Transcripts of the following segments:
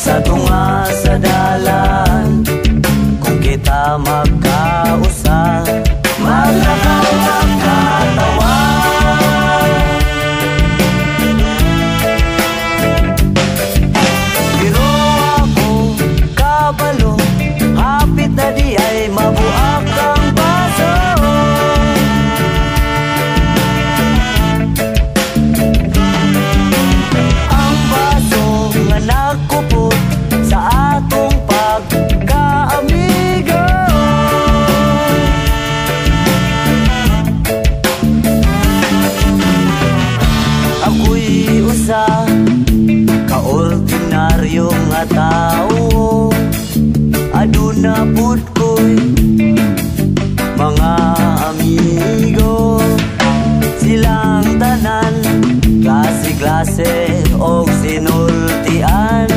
sa tunga sa dalan. Kung kita magkausa, maglakaw ang katawan. Pero ako kabalo, hapit na di ay mabuak ang baso. Ang baso nga nagkupot sa atong pagkaamigo. Ako'y usa ka-ordinaryo nga tao, aduna pud ko'y mga amigo. Silang tanan klase-klase o sinultian,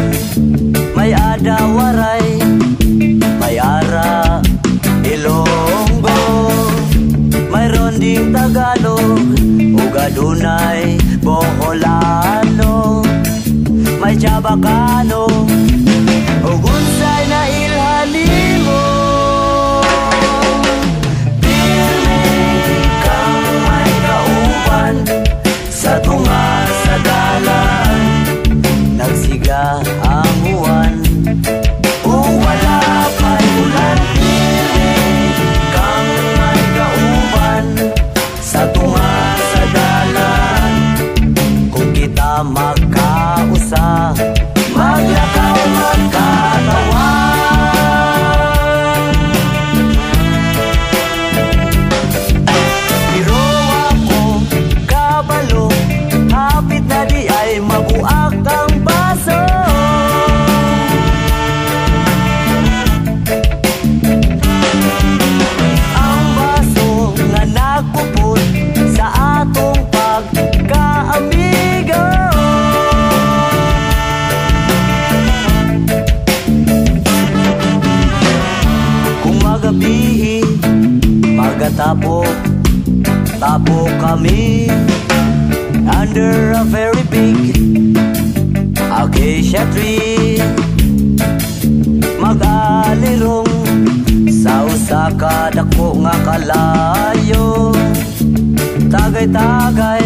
may adawaray, may ara Ilonggo, mayroon ding Tagalog ug adunay Boholano, may Chabacano ug unsay na ilhanimo. Pirmi kang may kauban sa tunga sa dalan, nagsiga ang uwan ug wala pa'y ulan. Pirmi kang may kauban sa tunga sa dalan, kung kita magkausa, maglakaw magkatawan. Pero ako kabalo, hapit na di ay mabuak ang baso. Ang baso nga nagkupot sa atong pagkaamigo. Kung magabi magatapok kami under a very big acacia tree, mag-alirong sa usa ka dako nga kalayo, tagay-tagay